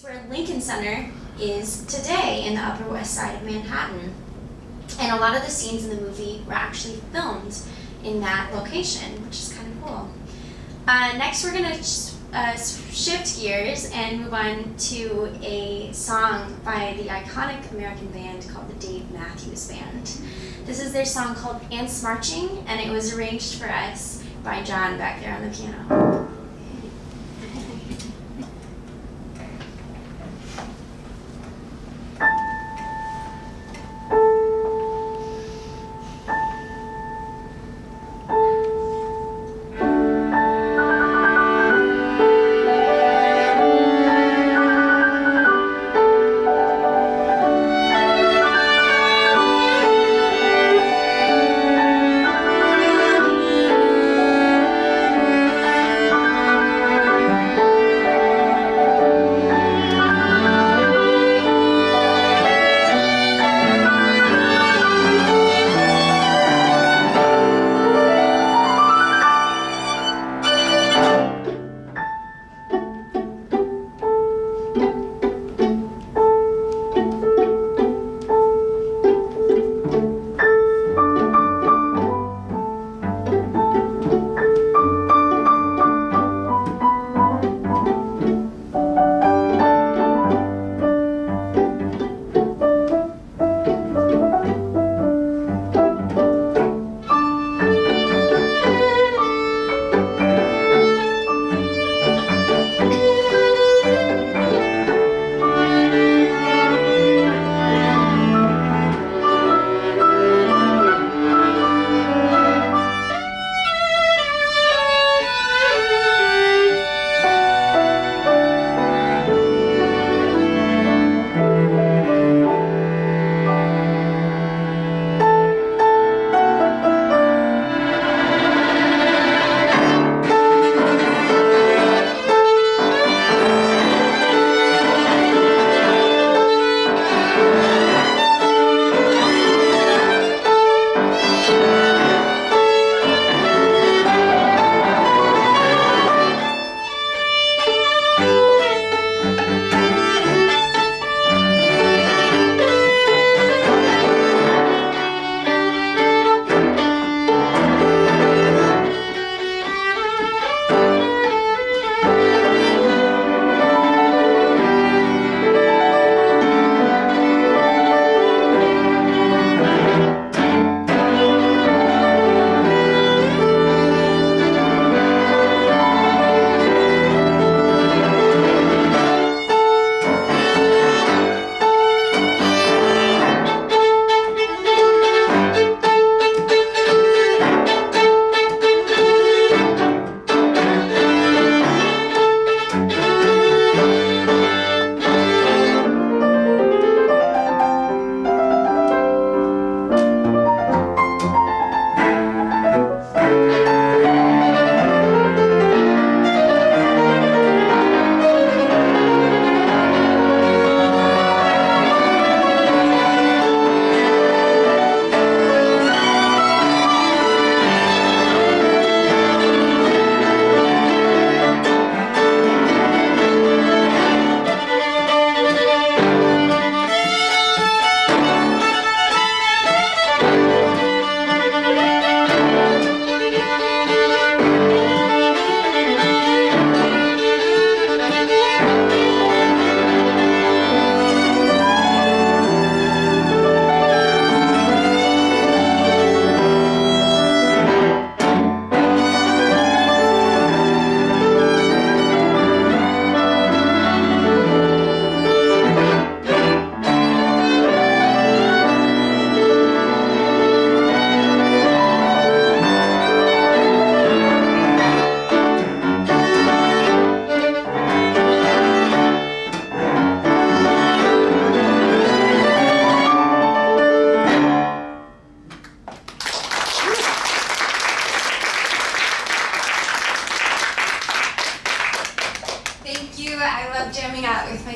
where Lincoln Center is today in the Upper West Side of Manhattan. And a lot of the scenes in the movie were actually filmed in that location, which is kind of cool. Next, we're going to shift gears and move on to a song by the iconic American band called the Dave Matthews Band. This is their song called Ants Marching, and it was arranged for us by John back there on the piano.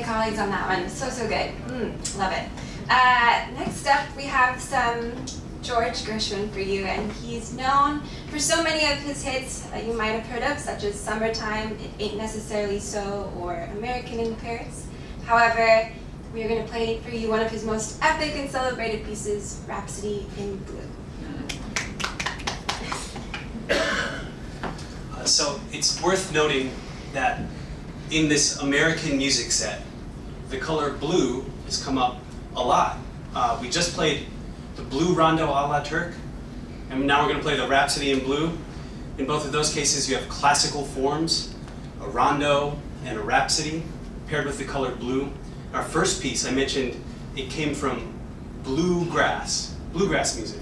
colleagues on that one. So good. Love it. Next up, we have some George Gershwin for you, and he's known for so many of his hits that you might have heard of, such as Summertime, It Ain't Necessarily So, or American in Paris. However, we are going to play for you one of his most epic and celebrated pieces, Rhapsody in Blue. So it's worth noting that in this American music set, the color blue has come up a lot. We just played the Blue Rondo a la Turk, and now we're going to play the Rhapsody in Blue. In both of those cases, you have classical forms, a rondo and a rhapsody, paired with the color blue. Our first piece, I mentioned, it came from bluegrass music.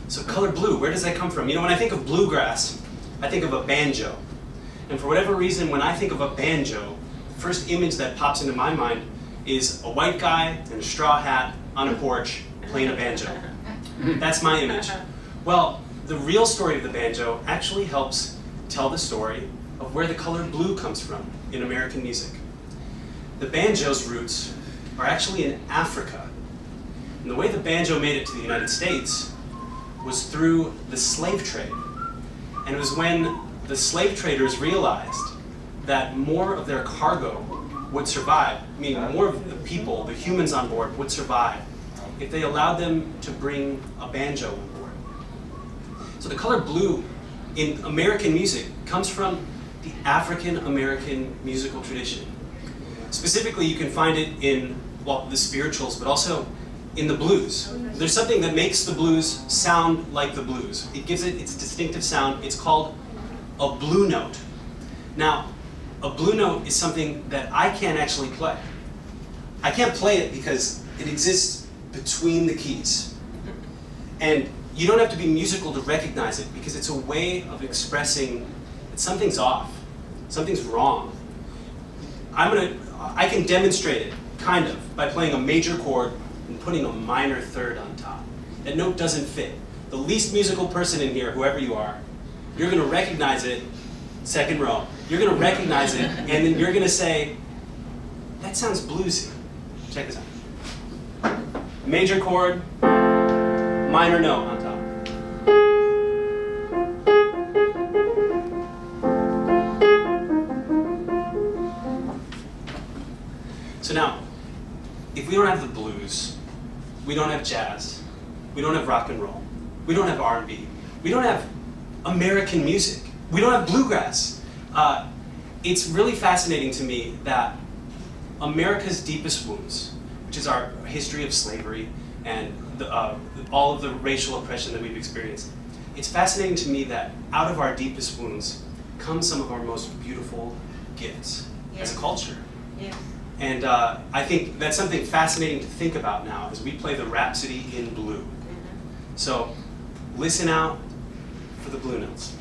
So color blue, where does that come from? You know, when I think of bluegrass, I think of a banjo. And for whatever reason, when I think of a banjo, the first image that pops into my mind is a white guy in a straw hat on a porch playing a banjo. That's my image. Well, the real story of the banjo actually helps tell the story of where the color blue comes from in American music. The banjo's roots are actually in Africa. And the way the banjo made it to the United States was through the slave trade. And it was when the slave traders realized that more of their cargo would survive, meaning more of the people, the humans on board, would survive if they allowed them to bring a banjo on board. So the color blue in American music comes from the African American musical tradition. Specifically, you can find it in, well, the spirituals, but also in the blues. There's something that makes the blues sound like the blues. It gives it its distinctive sound. It's called a blue note. Now, a blue note is something that I can't actually play. I can't play it because it exists between the keys. And you don't have to be musical to recognize it because it's a way of expressing that something's off, something's wrong. I can demonstrate it, kind of, by playing a major chord and putting a minor third on top. That note doesn't fit. The least musical person in here, whoever you are, you're going to recognize it, second row, you're going to recognize it, and then you're going to say, that sounds bluesy. Check this out. Major chord, minor note on top. So now, if we don't have the blues, we don't have jazz, we don't have rock and roll, we don't have R&B, we don't have American music, we don't have bluegrass. It's really fascinating to me that America's deepest wounds, which is our history of slavery and all of the racial oppression that we've experienced, it's fascinating to me that out of our deepest wounds come some of our most beautiful gifts as a culture. Yeah. And I think that's something fascinating to think about now as we play the Rhapsody in Blue. So listen out for the blue notes.